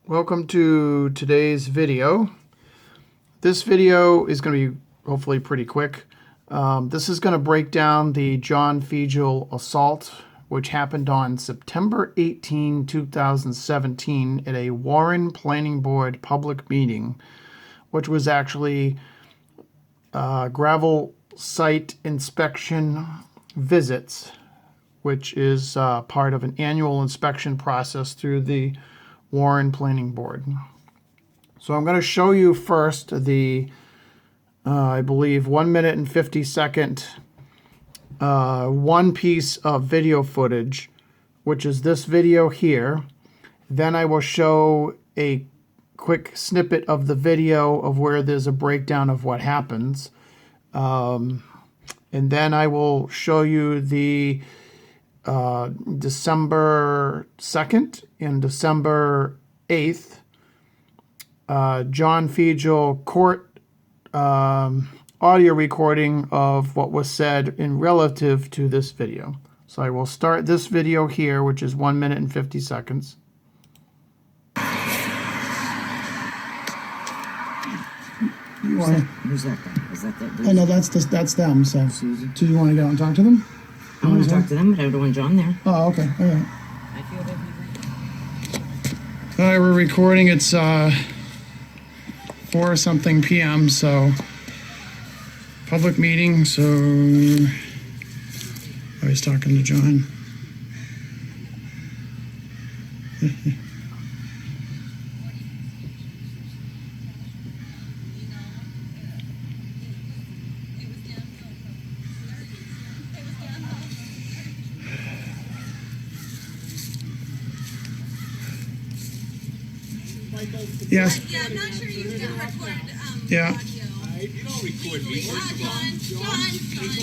Welcome to today's video. This video is going to be hopefully pretty quick. This is going to break down the John Fijol assault, which happened on September 18, 2017 at a Warren Planning Board public meeting, which was actually gravel site inspection visits, which is part of an annual inspection process through the Warren Planning Board. So I'm going to show you first the, I believe, 1 minute and 50-second one piece of video footage, which is this video here. Then I will show a quick snippet of the video of where there's a breakdown of what happens. And then I will show you the December 2nd and December 8th John Fijol court audio recording of what was said in relative to this video. So I will start this video here, which is 1 minute and 50 seconds. Who's that guy? Is that that? I know that's them. So, do you want to go and talk to them? I want to talk to them, but I don't want John there. Oh, okay. All right. I feel that All right, we're recording. It's 4-something p.m. So, public meeting. So, I was talking to John. Yes. Yeah, I'm not sure you can record Yeah. audio. You don't record me, first of all.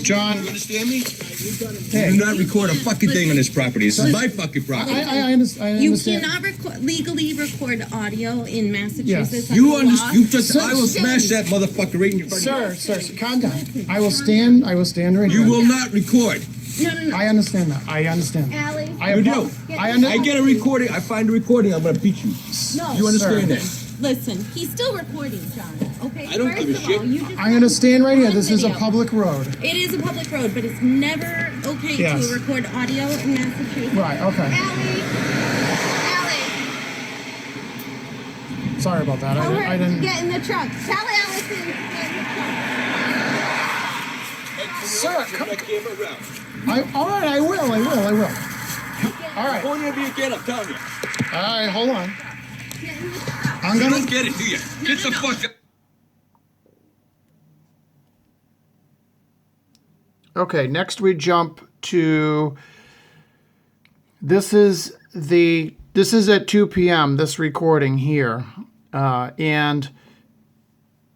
John. You understand me? Hey. You do not record a fucking thing on this property. This is my fucking property. I understand. You cannot legally record audio in Massachusetts. Yes. You under law. I will smash that motherfucker right in your fucking Sir, calm down. I will stand right You here. will not record. No. I understand that. I understand. Allie. You do. I get a recording. I find a recording. I'm gonna beat you. No. You understand Sir. that? Listen, he's still recording, John. Okay. I don't First give a of shit. all, you just I'm going to stand right here. on This is a video. public road. It is a public road, but it's never okay Yes. to record audio in Massachusetts. Right, okay. Allie. Sorry about that. Tell her I didn't. get in the truck. Tell Allison to get in the truck. Sir, come- That camera around. All right, I will. All right. I'm going to be again. I'm telling you. All right, hold on. Get in the truck. I'm You going don't to. get it, do you? Get the fuck up. Okay, next we jump to, this is at 2 p.m., this recording here. And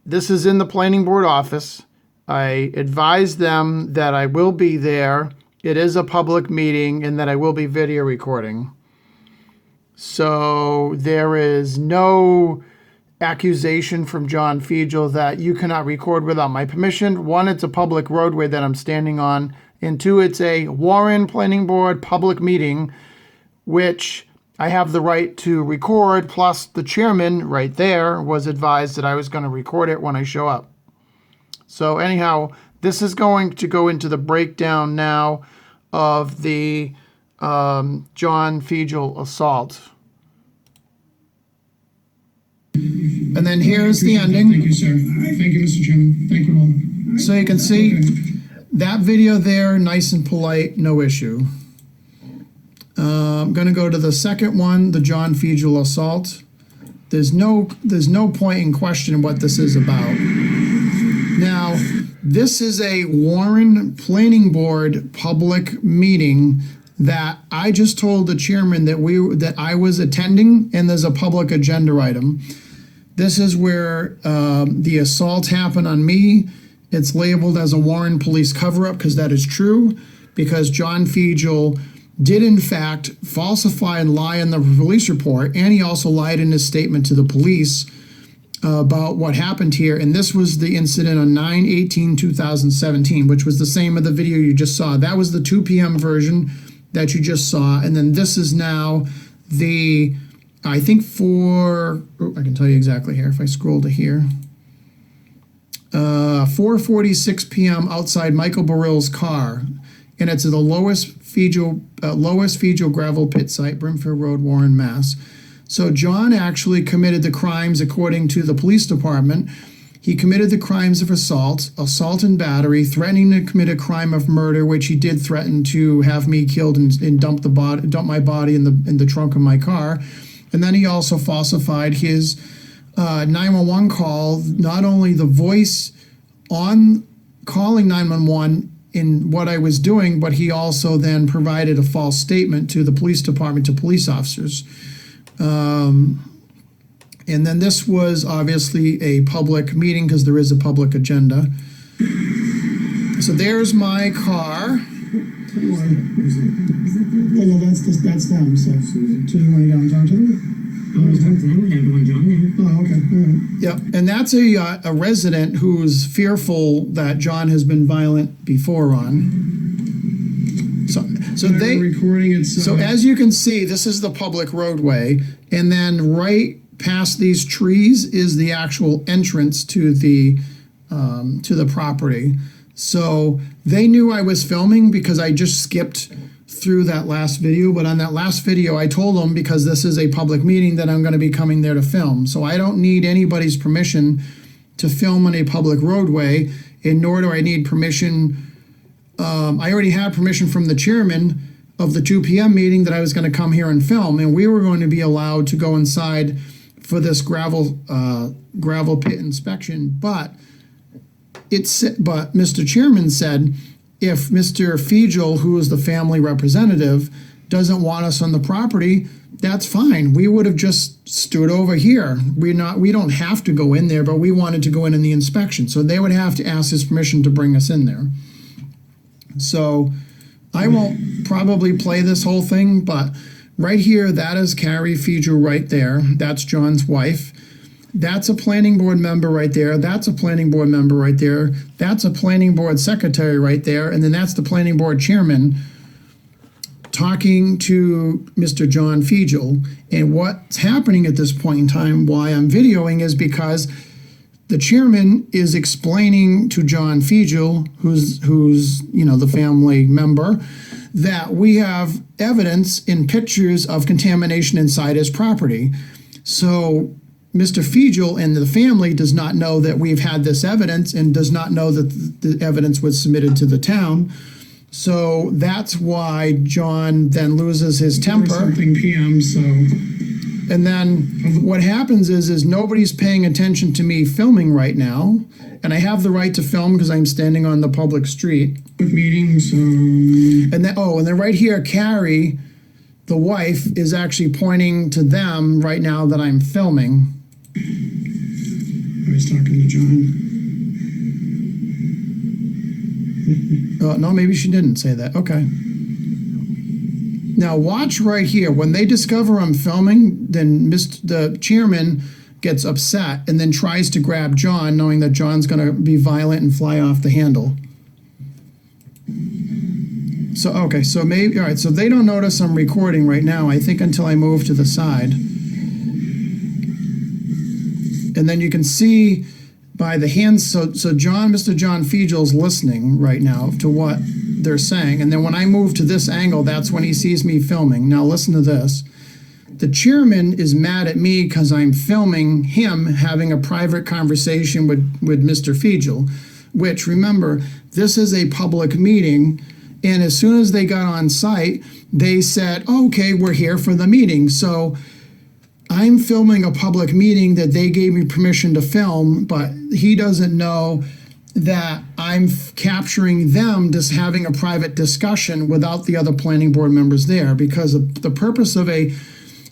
this is in the planning board office. I advised them that I will be there. It is a public meeting and that I will be video recording. So there is no accusation from John Fijol that you cannot record without my permission. One, it's a public roadway that I'm standing on. And two, it's a Warren Planning Board public meeting, which I have the right to record. Plus the chairman right there was advised that I was going to record it when I show up. So anyhow, this is going to go into the breakdown now of the John Fijol assault. And then here's the ending. Thank you, sir. Thank you, Mr. Chairman. Thank you all. So you can see that video there, nice and polite, no issue. I'm going to go to the second one, the John Fijol assault. There's no point in question what this is about. Now, this is a Warren Planning Board public meeting that I just told the chairman that I was attending, and there's a public agenda item. This is where the assault happened on me. It's labeled as a Warren Police cover-up because that is true, because John Fijol did in fact falsify and lie in the police report, and he also lied in his statement to the police about what happened here. And this was the incident on 9/18/2017, which was the same of the video you just saw. That was the 2 p.m. version that you just saw. And then this is now the I think I can tell you exactly here if I scroll to here. 4:46 p.m. outside Michael Baril's car, and it's at the Lois Fijol gravel pit site, Brimfield Road, Warren, Mass. So John actually committed the crimes according to the police department. He committed the crimes of assault and battery, threatening to commit a crime of murder, which he did threaten to have me killed and dump my body in the trunk of my car. And then he also falsified his 911 call, not only the voice on calling 911 in what I was doing, but he also then provided a false statement to the police department, to police officers. And then this was obviously a public meeting because there is a public agenda. So there's my car. Oh, no, that's them. So you want to go and talk to them? I want to talk to them, but I don't want John there. Oh, okay. All right. Yep, and that's a resident who's fearful that John has been violent before on. So they recording it. So as you can see, this is the public roadway, and then right past these trees is the actual entrance to the property. So they knew I was filming because I just skipped through that last video. But on that last video, I told them, because this is a public meeting, that I'm going to be coming there to film. So I don't need anybody's permission to film on a public roadway, and nor do I need permission. I already had permission from the chairman of the 2 p.m. meeting that I was going to come here and film, and we were going to be allowed to go inside for this gravel pit inspection. But Mr. Chairman said, if Mr. Fijol, who is the family representative, doesn't want us on the property, that's fine. We would have just stood over here. We don't have to go in there, but we wanted to go in the inspection. So they would have to ask his permission to bring us in there. So I won't probably play this whole thing, but right here, that is Carrie Fijol right there. That's John's wife. That's a planning board member right there. That's a planning board member right there. That's a planning board secretary right there. And then that's the planning board chairman talking to Mr. John Fijol. And what's happening at this point in time, why I'm videoing, is because the chairman is explaining to John Fijol, who's the family member, that we have evidence in pictures of contamination inside his property. So Mr. Fijol and the family does not know that we've had this evidence, and does not know that the evidence was submitted to the town. So that's why John then loses his temper. Something p.m. So. And then what happens is nobody's paying attention to me filming right now, and I have the right to film because I'm standing on the public street. With meetings. And then right here, Carrie, the wife, is actually pointing to them right now that I'm filming. I was talking to John. No, maybe she didn't say that. Okay. Now watch right here. When they discover I'm filming, then the chairman gets upset and then tries to grab John, knowing that John's going to be violent and fly off the handle. So, okay, so maybe, all right, so they don't notice I'm recording right now, I think, until I move to the side. And then you can see by the hands, so Mr. John Fijol's listening right now to what they're saying. And then when I move to this angle, that's when he sees me filming. Now listen to this. The chairman is mad at me because I'm filming him having a private conversation with Mr. Fijol, which, remember, this is a public meeting. And as soon as they got on site, they said, okay, we're here for the meeting. So I'm filming a public meeting that they gave me permission to film, but he doesn't know that I'm capturing them just having a private discussion without the other planning board members there, because the purpose of a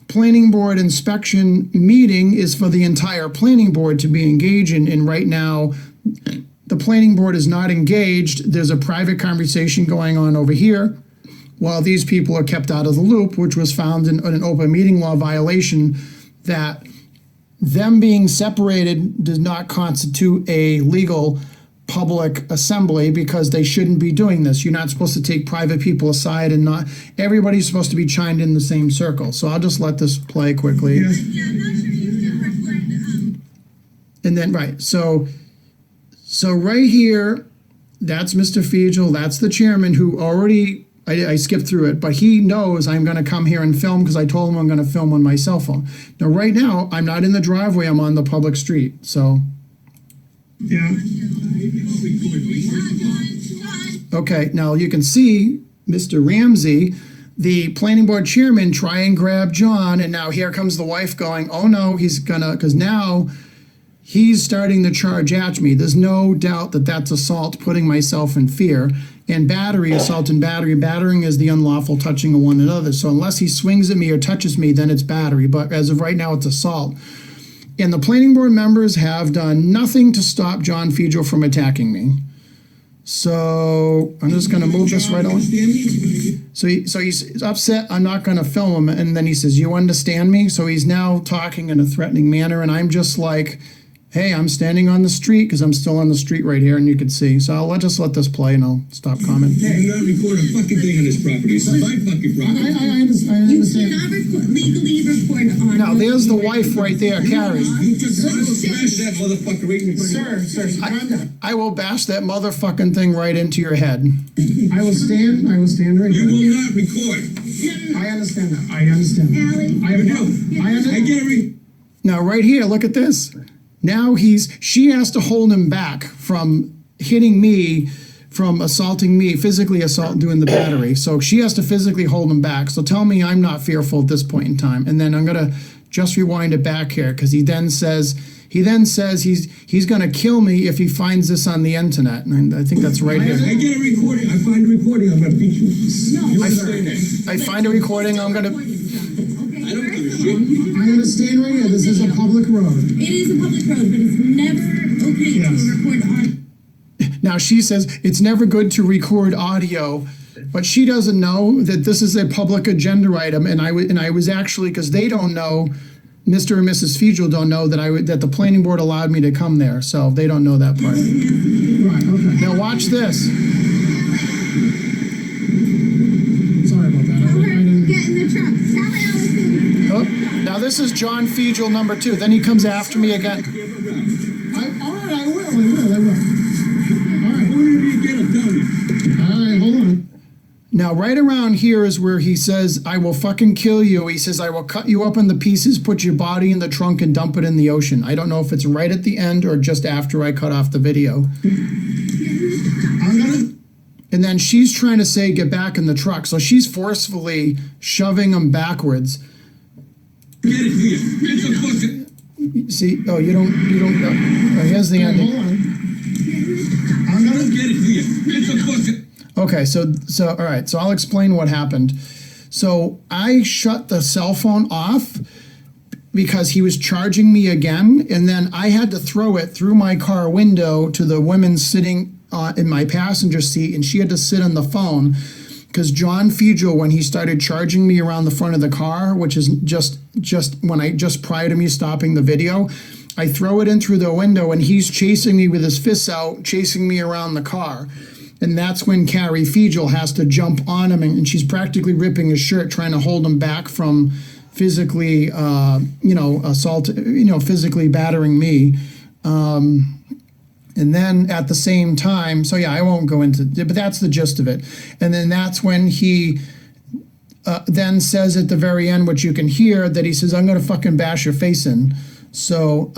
planning board inspection meeting is for the entire planning board to be engaged in. And right now, the planning board is not engaged. There's a private conversation going on over here while these people are kept out of the loop, which was found in an open meeting law violation, that them being separated does not constitute a legal public assembly because they shouldn't be doing this. You're not supposed to take private people aside and not, everybody's supposed to be chimed in the same circle. So I'll just let this play quickly. Yeah, I'm not sure you can record, And then, right, so right here, that's Mr. Fijol, that's the chairman who already, I skipped through it, but he knows I'm gonna come here and film because I told him I'm gonna film on my cell phone. Now, right now, I'm not in the driveway, I'm on the public street, so. Yeah. Okay, now you can see Mr. Ramsey, the planning board chairman, try and grab John, and now here comes the wife going, oh no, he's gonna, because now he's starting to charge at me. There's no doubt that that's assault, putting myself in fear. And battery, assault and battery. Battering is the unlawful touching of one another. So unless he swings at me or touches me, then it's battery. But as of right now, it's assault. And the planning board members have done nothing to stop John Fijol from attacking me. So I'm just going to move this right on. So he's upset. I'm not going to film him. And then he says, you understand me? So he's now talking in a threatening manner. And I'm just like, hey, I'm standing on the street because I'm still on the street right here and you can see. So I'll just let this play and I'll stop commenting. Hey, you're not recording a fucking thing on this property. This is my fucking property. I understand. You cannot legally record audio. Now, there's the wife right there, Carrie. You just smash that motherfucker right in front of you. Sir, calm down. I will bash that motherfucking thing right into your head. I will stand right You here. will not record. I understand that. I understand. Allie. I have no. I get a Now, right here, look at this. Now she has to hold him back from hitting me, from assaulting me, physically doing the battery. So she has to physically hold him back. So tell me I'm not fearful at this point in time. And then I'm gonna just rewind it back here because he then says he's gonna kill me if he finds this on the internet. And I think that's right here. I get a recording. I find a recording. I'm gonna beat you. No. You understand that? I find a recording, I'm gonna. I don't give a shit. I understand right here. This is a public road. It is a public road, but it's never okay Yes. to record audio. Now she says it's never good to record audio, but she doesn't know that this is a public agenda item. And I was actually, because they don't know, Mr. and Mrs. Fijol don't know that the planning board allowed me to come there, so they don't know that part. Right, okay. Now watch this. Sorry about that. Tell I her, didn't. get in the truck. Tell Allison. Oh, now this is John Fijol number 2. Then he comes after me again. All right, I will. All right. Whenever you get him, tell me. All right, hold on. Now right around here is where he says, I will fucking kill you. He says, I will cut you up into pieces, put your body in the trunk and dump it in the ocean. I don't know if it's right at the end or just after I cut off the video. And then she's trying to say, get back in the truck. So she's forcefully shoving him backwards. Get it here. Get the fucking. See, oh, you don't, here's the Hold ending. on. I'm gonna Get it here. Get the fucking. Okay, so all right, so I'll explain what happened. So I shut the cell phone off because he was charging me again, and then I had to throw it through my car window to the woman sitting in my passenger seat, and she had to sit on the phone because John Fijol, when he started charging me around the front of the car, which is just prior to me stopping the video, I throw it in through the window, and he's chasing me with his fists out, chasing me around the car. And that's when Carrie Fijol has to jump on him, and she's practically ripping his shirt, trying to hold him back from physically, physically battering me. And then at the same time, so yeah, I won't go into, but that's the gist of it. And then that's when he then says at the very end, which you can hear, that he says, I'm going to fucking bash your face in. So,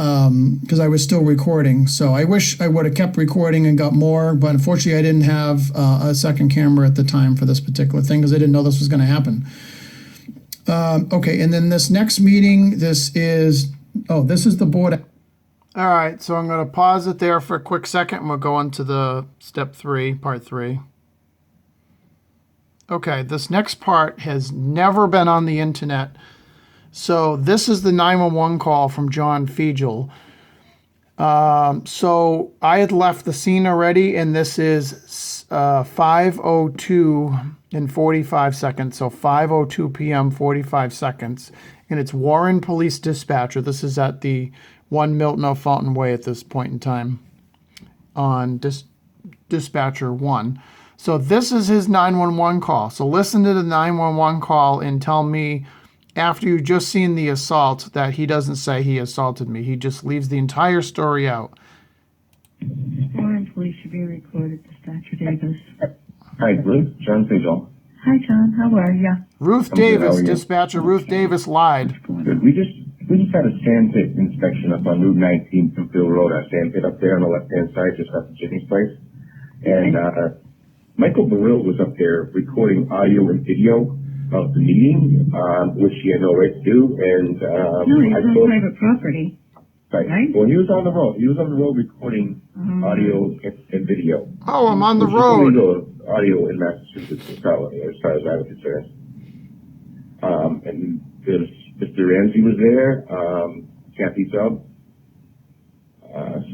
because I was still recording. So I wish I would have kept recording and got more, but unfortunately I didn't have a second camera at the time for this particular thing because I didn't know this was going to happen. Okay, and then this next meeting, this is the board. All right, so I'm going to pause it there for a quick second and we'll go on to the step 3, part 3. Okay, this next part has never been on the internet. So this is the 911 call from John Fijol. So I had left the scene already, and this is 5:02 and 45 seconds. So 5:02 p.m. 45 seconds, and it's Warren Police Dispatcher. This is at the 1 Milton O'Falton Way at this point in time. on dispatcher 1. So this is his 911 call. So listen to the 911 call and tell me, after you've just seen the assault, that he doesn't say he assaulted me. He just leaves the entire story out. Warren Police should be recorded, Dispatcher Davis. Hi, Ruth. John Fijol. Hi, John. How are ya? Ruth I'm good, how Davis, are you? dispatcher Ruth Davis lied. Good. We just had a sand pit inspection up on Route 19, Field Road. Our sand pit up there on the left-hand side, just after Jimmy's place. And Michael Baril was up there recording audio and video of the meeting, which he had no right to do. And No, he's on private property. Right? Well, he was on the road. He was on the road recording audio and video. Oh, I'm on the Which is road. illegal audio in Massachusetts, as far as I'm concerned. And there's Mr. Ramsey was there, Kathy Tubb,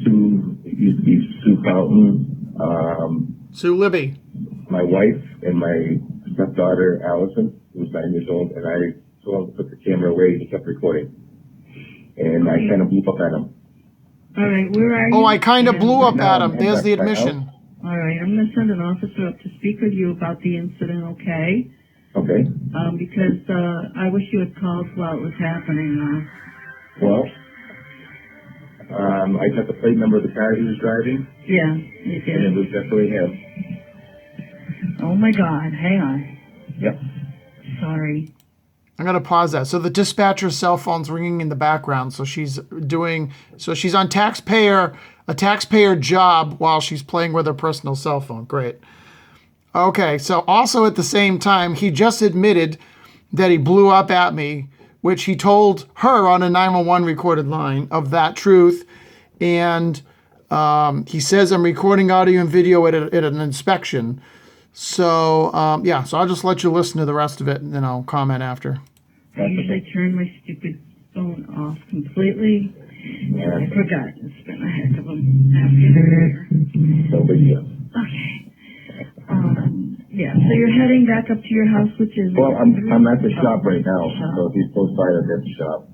Sue, it used to be Sue Fountain, Sue Libby. my wife and my stepdaughter Allison, who was 9 years old, and I told him to put the camera away, and he kept recording. And I kind of blew up at him. All right, where are you? Oh, I kind of blew up Now at I'm him. heading There's the back to my admission. All right, I'm going to send an officer up to speak with you about the incident, okay? Okay. Because I wish you had called while it was happening. Well, I got the plate number of the car he was driving, Yeah, you and it did. was definitely him. Oh, my God. Hang on. Yep. Sorry. I'm going to pause that. So the dispatcher's cell phone's ringing in the background. So she's on a taxpayer job while she's playing with her personal cell phone. Great. Okay. So also at the same time, he just admitted that he blew up at me, which he told her on a 911 recorded line of that truth. And he says I'm recording audio and video at an inspection. So, so I'll just let you listen to the rest of it, and then I'll comment after. I usually turn my stupid phone off completely. And I forgot. It's been a heck of a afternoon. No big deal. Okay. Yeah, so you're heading back up to your house, which is... Well, I'm at the shop right now, so if he's close by, I'm at the shop.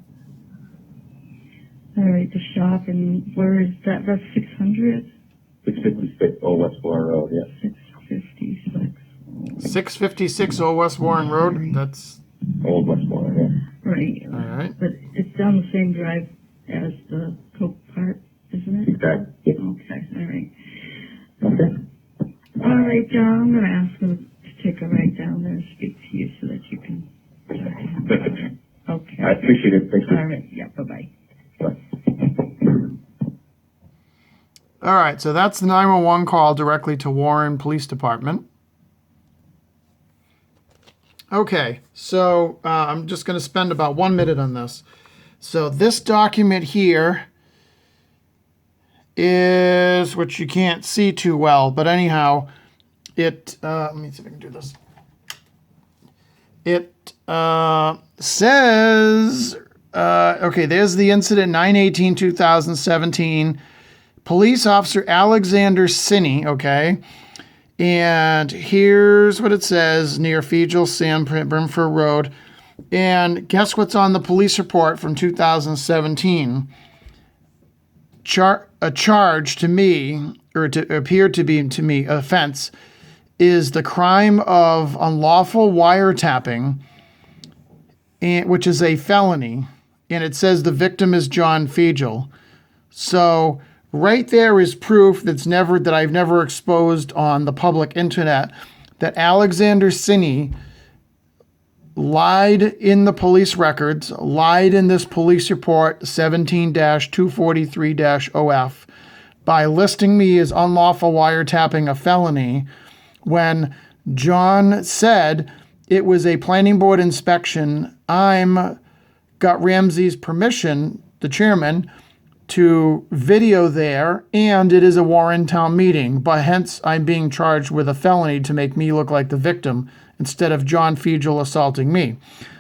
All right, the shop, and where is that? That's 600? 656 Old West Warren Road, yeah. 656. 656 Old West Warren Road. That's Old West Warren, yeah. Right. all right. But it's down the same drive as the Coke part, isn't it? Exactly. Yeah. Okay, all right. Okay. All right, John, I'm going to ask him to take a ride down there and speak to you so that you can talk to him about it. Okay. I appreciate it. Thank you. All right, yeah, bye-bye. Bye. All right. So that's the 911 call directly to Warren Police Department. Okay. So I'm just going to spend about 1 minute on this. So this document here is, which you can't see too well, but anyhow, it, let me see if I can do this. It says, okay, there's the incident, 9/18/2017. Police officer Alexander Sinney, okay? And here's what it says, near Fijol Sand Brimford Road. And guess what's on the police report from 2017? A charge to me, or to appear to be to me, offense, is the crime of unlawful wiretapping, which is a felony. And it says the victim is John Fijol. So right there is proof that I've never exposed on the public internet that Alexander Sinney lied in the police records, lied in this police report 17-243-OF by listing me as unlawful wiretapping a felony when John said it was a planning board inspection. Got Ramsey's permission, the chairman, to video there, and it is a Warren Town meeting, but hence I'm being charged with a felony to make me look like the victim instead of John Fijol assaulting me.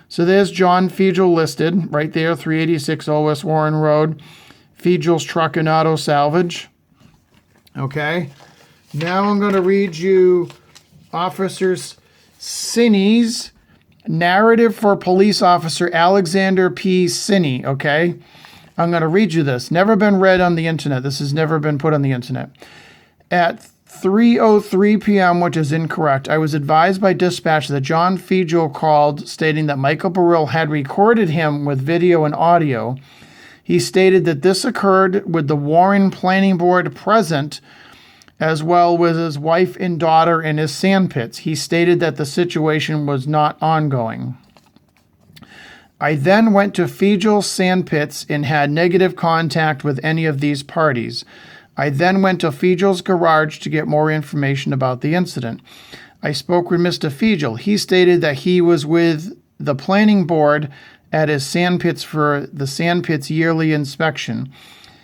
So there's John Fijol listed right there, 386 Old West Warren Road, Fijol's Truck and Auto Salvage. Okay, now I'm going to read you Officer Sinney's narrative for Police Officer Alexander P. Sinney, okay? I'm going to read you this. Never been read on the internet. This has never been put on the internet. At 3:03 p.m., which is incorrect, I was advised by dispatch that John Fijol called stating that Michael Baril had recorded him with video and audio. He stated that this occurred with the Warren Planning Board present, as well with his wife and daughter in his sandpits. He stated that the situation was not ongoing. I then went to Fijol's sandpits and had negative contact with any of these parties. I then went to Fijol's garage to get more information about the incident. I spoke with Mr. Fijol. He stated that he was with the planning board at his sandpits for the sandpits yearly inspection.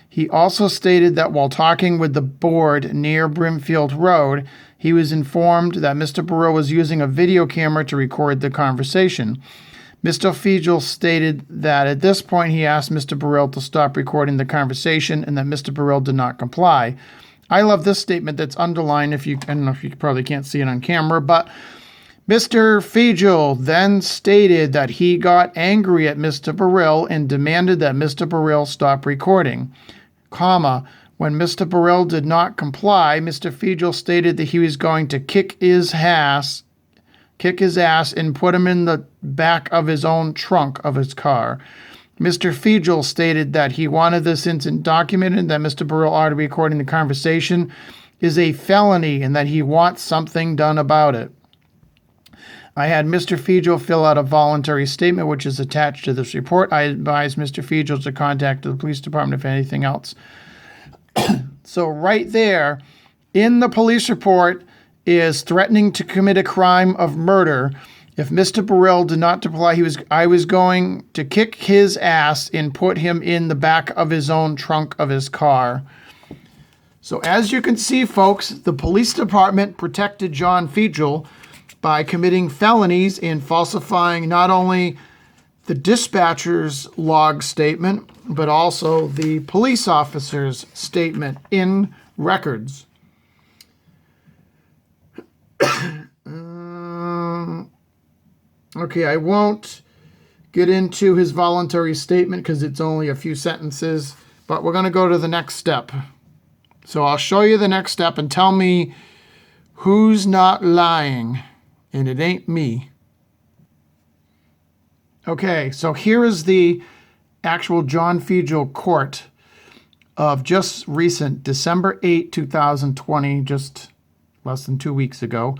He also stated that while talking with the board near Brimfield Road, he was informed that Mr. Baril was using a video camera to record the conversation. Mr. Fijol stated that at this point he asked Mr. Baril to stop recording the conversation and that Mr. Baril did not comply. I love this statement that's underlined. I don't know if you probably can't see it on camera, but Mr. Fijol then stated that he got angry at Mr. Baril and demanded that Mr. Baril stop recording, when Mr. Baril did not comply, Mr. Fijol stated that he was going to kick his ass and put him in the back of his own trunk of his car. Mr. Fijol stated that he wanted this incident documented, that Mr. Baril already recording the conversation is a felony and that he wants something done about it. I had Mr. Fijol fill out a voluntary statement, which is attached to this report. I advised Mr. Fijol to contact the police department if anything else. So right there in the police report is threatening to commit a crime of murder. If Mr. Baril did not comply, I was going to kick his ass and put him in the back of his own trunk of his car. So as you can see, folks, the police department protected John Fijol by committing felonies and falsifying not only the dispatcher's log statement, but also the police officer's statement in records. Okay, I won't get into his voluntary statement because it's only a few sentences, but we're going to go to the next step. So I'll show you the next step and tell me who's not lying. And it ain't me. Okay, so here is the actual John Fijol court of just recent, December 8, 2020, just less than 2 weeks ago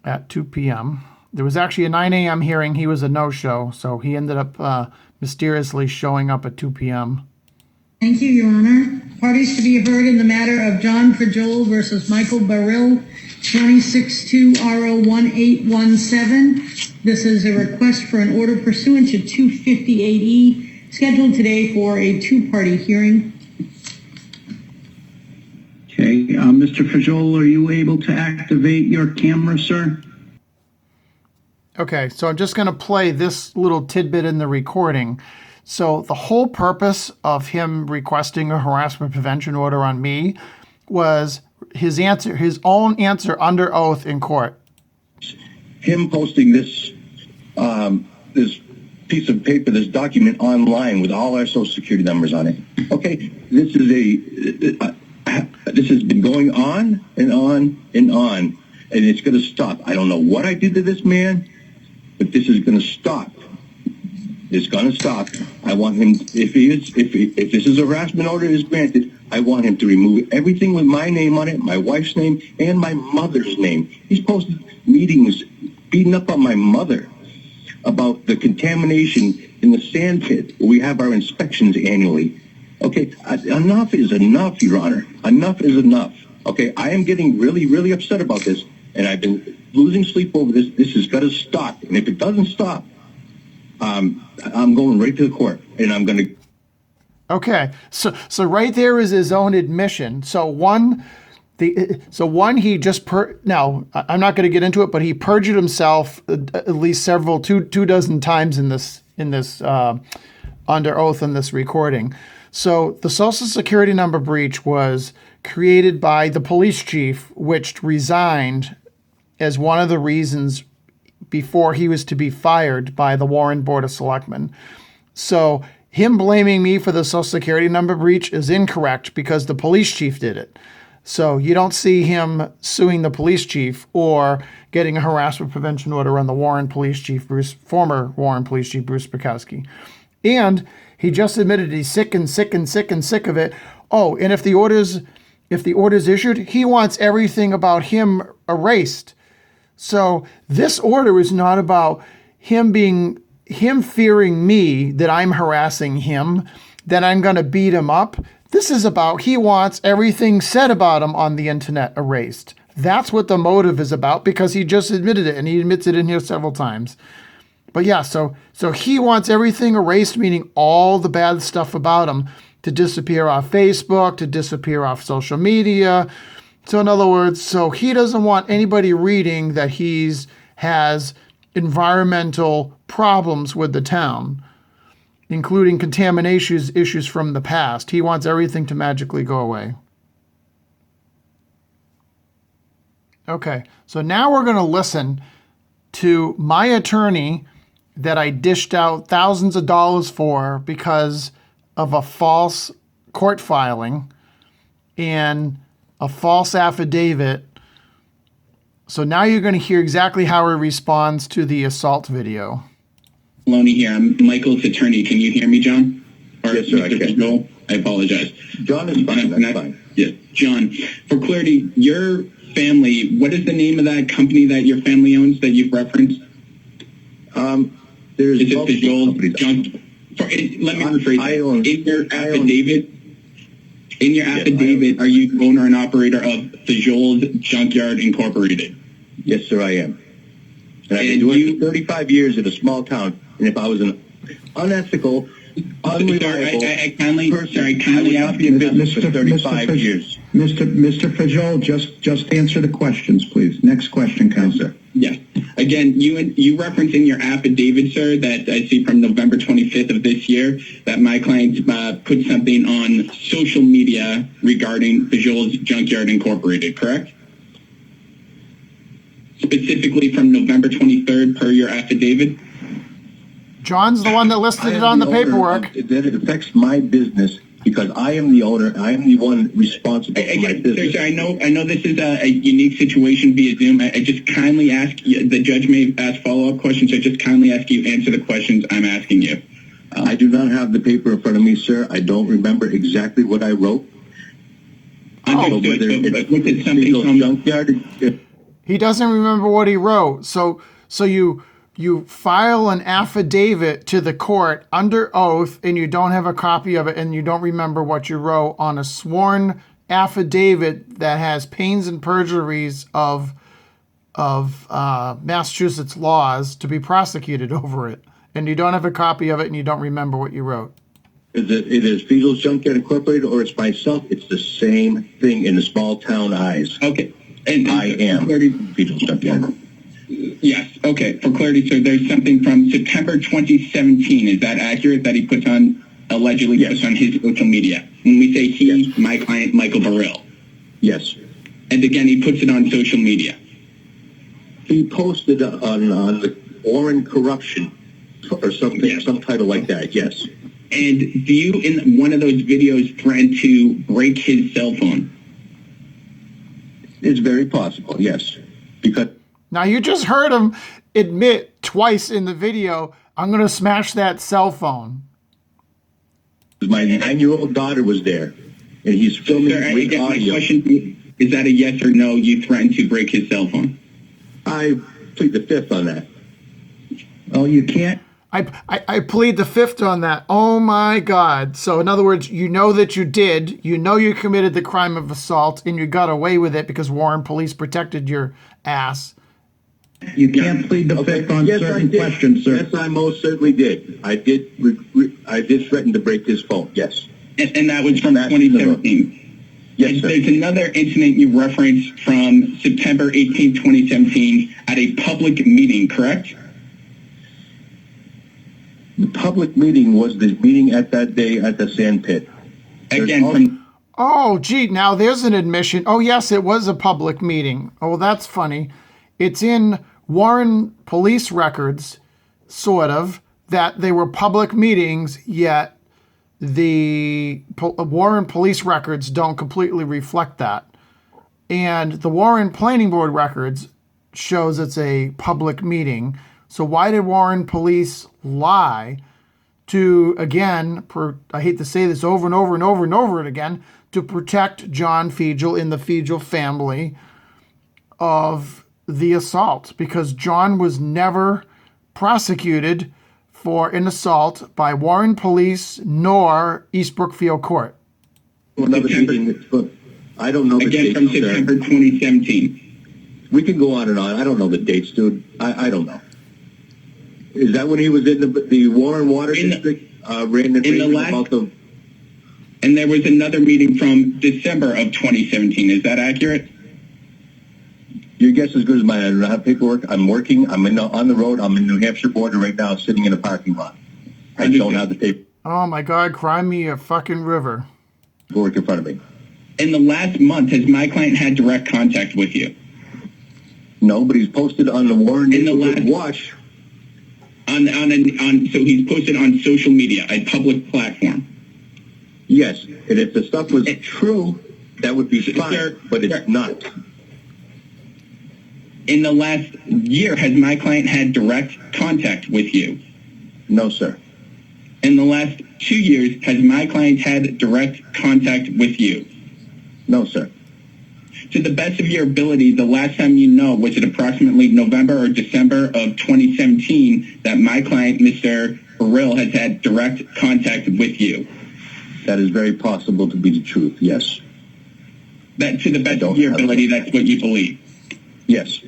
at 2 p.m. There was actually a 9 a.m. hearing. He was a no-show, so he ended up mysteriously showing up at 2 p.m. Thank you, Your Honor. Parties to be heard in the matter of John Fijol versus Michael Baril, 262RO1817. This is a request for an order pursuant to 258E, scheduled today for a two-party hearing. Okay, Mr. Fijol, are you able to activate your camera, sir? Okay, so I'm just going to play this little tidbit in the recording. So the whole purpose of him requesting a harassment prevention order on me was his own answer under oath in court. Him posting this this piece of paper, this document online with all our social security numbers on it. Okay, this has been going on and on and on, and it's going to stop. I don't know what I did to this man, but this is going to stop. It's going to stop. I want him, if this is a harassment order is granted, I want him to remove everything with my name on it, my wife's name, and my mother's name. He's posted meetings beating up on my mother about the contamination in the sand pit where we have our inspections annually. Okay, enough is enough, Your Honor. Enough is enough. Okay, I am getting really, really upset about this, and I've been losing sleep over this. This has got to stop. And if it doesn't stop, I'm going right to the court, and I'm going to. Okay, so right there is his own admission. He just now I'm not going to get into it, but he perjured himself at least two dozen times in this under oath in this recording. So the Social Security number breach was created by the police chief, which resigned as one of the reasons before he was to be fired by the Warren Board of Selectmen. So him blaming me for the Social Security number breach is incorrect because the police chief did it. So you don't see him suing the police chief or getting a harassment prevention order on the Warren Police Chief, former Warren Police Chief Bruce Bukowski. And he just admitted he's sick and sick and sick and sick of it. Oh, and if the order's issued, he wants everything about him erased. So this order is not about him fearing me, that I'm harassing him, that I'm going to beat him up. This is about he wants everything said about him on the internet erased. That's what the motive is about, because he just admitted it, and he admits it in here several times. But yeah, so he wants everything erased, meaning all the bad stuff about him to disappear off Facebook, to disappear off social media. So in other words, so he doesn't want anybody reading that has environmental problems with the town, including contamination issues from the past. He wants everything to magically go away. Okay, so now we're going to listen to my attorney that I dished out thousands of dollars for because of a false court filing and a false affidavit. So now you're going to hear exactly how he responds to the assault video. Maloney here. I'm Michael's attorney. Can you hear me, John? Or yes, sir, Mr. Fijol? I apologize. John is fine. That's fine. Yes, John. For clarity, your family, what is the name of that company that your family owns that you've referenced? There's is it Fijol? John? Let me rephrase that. In your affidavit, are you owner and operator of Fijol's Junkyard Incorporated? Yes, sir, I am. And I've been doing it for 35 years in a small town. And if I was an unethical, unreliable I kindly ask you business for 35 years. Mr. Fijol, just answer the questions, please. Next question, Counselor. Yes. Again, you reference in your affidavit, sir, that I see from November 25th of this year, that my client put something on social media regarding Fijol's Junkyard Incorporated, correct? Specifically from November 23rd per your affidavit? John's the one that listed it on the paperwork. That it affects my business because I am the owner. I am the one responsible for my business. Sir, I know this is a unique situation via Zoom. I just kindly ask, the judge may ask follow-up questions. I just kindly ask you answer the questions I'm asking you. I do not have the paper in front of me, sir. I don't remember exactly what I wrote. He doesn't remember what he wrote. So you file an affidavit to the court under oath, and you don't have a copy of it, and you don't remember what you wrote on a sworn affidavit that has pains and perjuries of Massachusetts laws to be prosecuted over it, and you don't have a copy of it, and you don't remember what you wrote. It is Fijel's Junkyard Incorporated, or it's myself. It's the same thing in the small town eyes. Okay. And I am Fijel's Junkyard. Yes. Okay. For clarity, sir, there's something from September 2017. Is that accurate that he puts on, allegedly puts on his social media? When we say he, my client, Michael Baril. Yes. And again, he puts it on social media. He posted on the Warren Corruption or something, some title like that, yes. And do you, in one of those videos, threaten to break his cell phone? It's very possible, yes. Because now you just heard him admit twice in the video, I'm going to smash that cell phone. My 9-year-old daughter was there, and he's filming with audio. My question is that a yes or no, you threatened to break his cell phone? I plead the fifth on that. Oh, you can't. I plead the fifth on that. Oh my God. So in other words, you know that you did, you know you committed the crime of assault, and you got away with it because Warren Police protected your ass. You can't plead the fifth on certain questions, sir. Yes, I most certainly did. I did threaten to break his phone, yes. And that was from 2017? Yes, sir. There's another incident you referenced from September 18, 2017 at a public meeting, correct? The public meeting was the meeting at that day at the sand pit. Oh, gee, now there's an admission. Oh, yes, it was a public meeting. Oh, that's funny. It's in Warren Police records, sort of, that they were public meetings, yet the Warren Police records don't completely reflect that. And the Warren Planning Board records shows it's a public meeting. So why did Warren Police lie to, again, I hate to say this over and over and over and over again, to protect John Fijol and the Fijol family of the assault? Because John was never prosecuted for an assault by Warren Police nor East Brookfield Court. Well, another thing, look, I don't know the Again, dates. from September 2017. We can go on and on. I don't know the dates, dude. I don't know. Is that when he was in the Warren Water District? Ran the last, about the... And there was another meeting from December of 2017. Is that accurate? Your guess is as good as mine. I don't have paperwork. I'm working. I'm on the road. I'm in New Hampshire border right now, sitting in a parking lot. I don't have the paper. Oh my God, cry me a fucking river. Work in front of me. In the last month, has my client had direct contact with you? No, but he's posted on the Warren Watch. So he's posted on social media, a public platform. Yes, and if the stuff was true, that would be fine, but it's not. In the last year, has my client had direct contact with you? No, sir. In the last 2 years, has my client had direct contact with you? No, sir. To the best of your ability, the last time you know, was it approximately November or December of 2017 that my client, Mr. Baril, has had direct contact with you? That is very possible to be the truth, yes. That to the best of your ability, that's what you believe? Yes.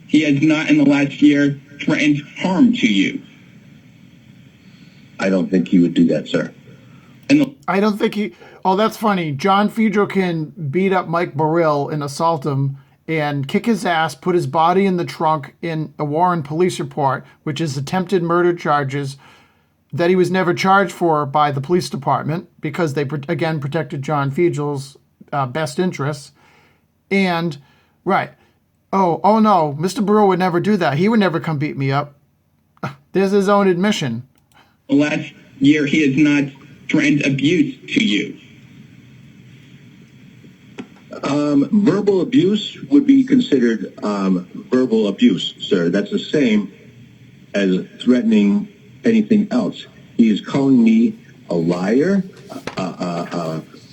He has not in the last year threatened harm to you? I don't think he would do that, sir. I don't think he... Oh, that's funny. John Fijol can beat up Mike Baril and assault him and kick his ass, put his body in the trunk in a Warren Police report, which is attempted murder charges that he was never charged for by the police department because they, again, protected John Fijol's best interests. And, right. Oh no, Mr. Baril would never do that. He would never come beat me up. There's his own admission. Last year, he has not threatened abuse to you. Verbal abuse would be considered verbal abuse, sir. That's the same as threatening anything else. He is calling me a liar.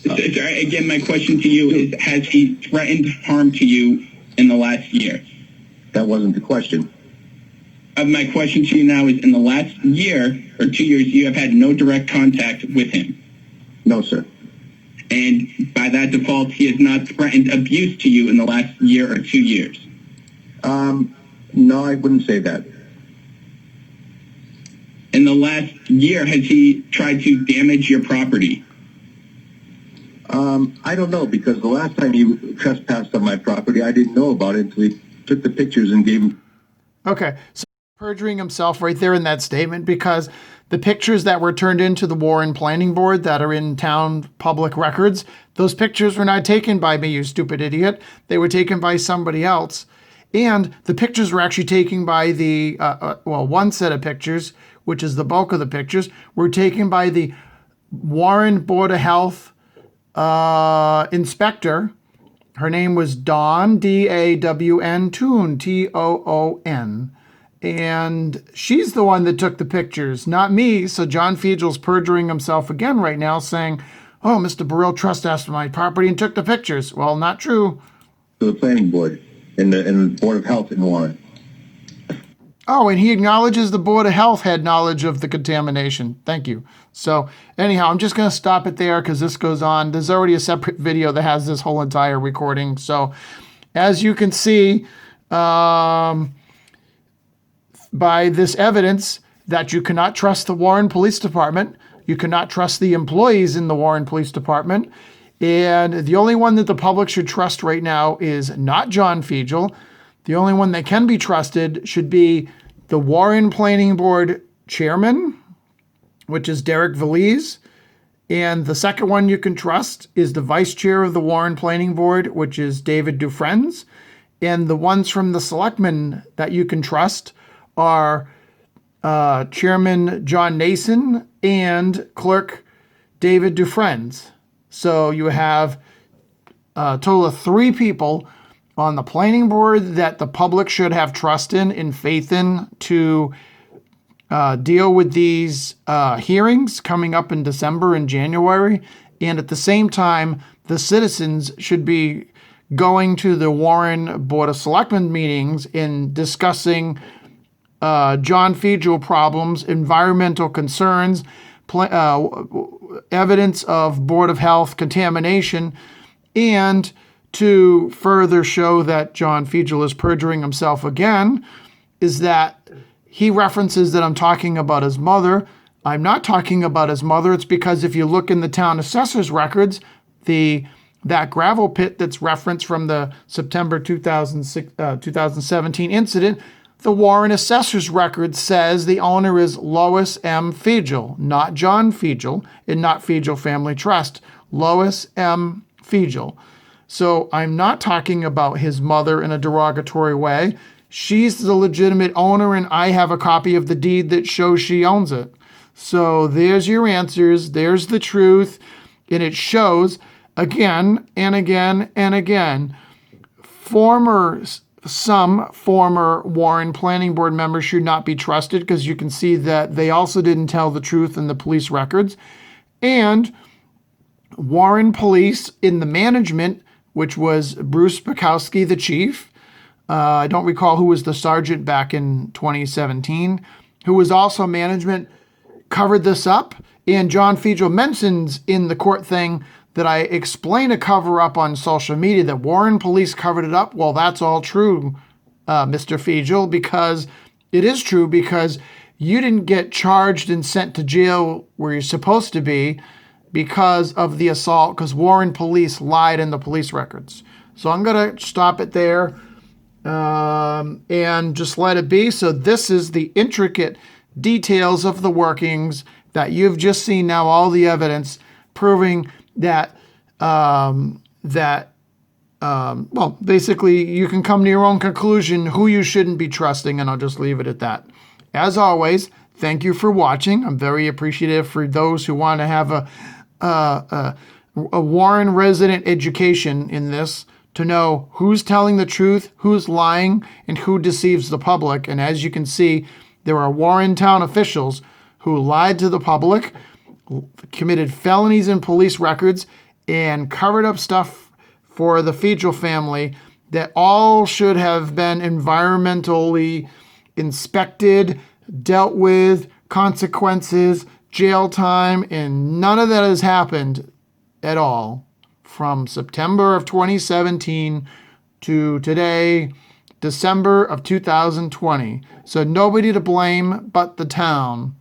Again, my question to you is, has he threatened harm to you in the last year? That wasn't the question. My question to you now is, in the last year or 2 years, you have had no direct contact with him? No, sir. And by that default, he has not threatened abuse to you in the last year or 2 years? No, I wouldn't say that. In the last year, has he tried to damage your property? I don't know, because the last time he trespassed on my property, I didn't know about it until he took the pictures and gave them. Okay, so perjuring himself right there in that statement, because the pictures that were turned into the Warren Planning Board that are in town public records, those pictures were not taken by me, you stupid idiot. They were taken by somebody else. And the pictures were actually taken by the, one set of pictures, which is the bulk of the pictures, were taken by the Warren Board of Health inspector. Her name was Dawn, D-A-W-N, Toon, T-O-O-N. And she's the one that took the pictures, not me. So John Fijol's perjuring himself again right now, saying, oh, Mr. Baril trespassed my property and took the pictures. Well, not true. To the planning board and the Board of Health in Warren. Oh, and he acknowledges the Board of Health had knowledge of the contamination. Thank you. So anyhow, I'm just going to stop it there because this goes on. There's already a separate video that has this whole entire recording. So as you can see, by this evidence that you cannot trust the Warren Police Department, you cannot trust the employees in the Warren Police Department, and the only one that the public should trust right now is not John Fijol. The only one that can be trusted should be the Warren Planning Board Chairman, which is Derek Valise, and the second one you can trust is the Vice Chair of the Warren Planning Board, which is David Dufresne, and the ones from the Selectmen that you can trust are Chairman John Nason and Clerk David Dufresne. So you have a total of 3 people on the planning board that the public should have trust in and faith in to deal with these hearings coming up in December and January. And at the same time, the citizens should be going to the Warren Board of Selectmen meetings and discussing John Fijol problems, environmental concerns, evidence of Board of Health contamination, and to further show that John Fijol is perjuring himself again, is that he references that I'm talking about his mother. I'm not talking about his mother. It's because if you look in the town assessor's records, that gravel pit that's referenced from the September 2017 incident, the Warren assessor's record says the owner is Lois M. Fijol, not John Fijol, and not Fijol Family Trust. Lois M. Fijol. So I'm not talking about his mother in a derogatory way. She's the legitimate owner, and I have a copy of the deed that shows she owns it. So there's your answers. There's the truth. And it shows again and again and again. Some former Warren Planning Board members should not be trusted because you can see that they also didn't tell the truth in the police records. And Warren Police in the management, which was Bruce Bukowski, the chief. I don't recall who was the sergeant back in 2017, who was also management, covered this up. And John Fijol mentions in the court thing that I explain a cover-up on social media that Warren Police covered it up. Well, that's all true, Mr. Fijol, because it is true, because you didn't get charged and sent to jail where you're supposed to be because of the assault, because Warren Police lied in the police records. So I'm going to stop it there and just let it be. So this is the intricate details of the workings that you've just seen now, all the evidence proving that, basically you can come to your own conclusion who you shouldn't be trusting, and I'll just leave it at that. As always, thank you for watching. I'm very appreciative for those who want to have a Warren resident education in this, to know who's telling the truth, who's lying, and who deceives the public. And as you can see, there are Warren town officials who lied to the public, committed felonies in police records, and covered up stuff for the Fijol family that all should have been environmentally inspected, dealt with, consequences, jail time, and none of that has happened at all from September of 2017 to today, December of 2020. So nobody to blame but the town.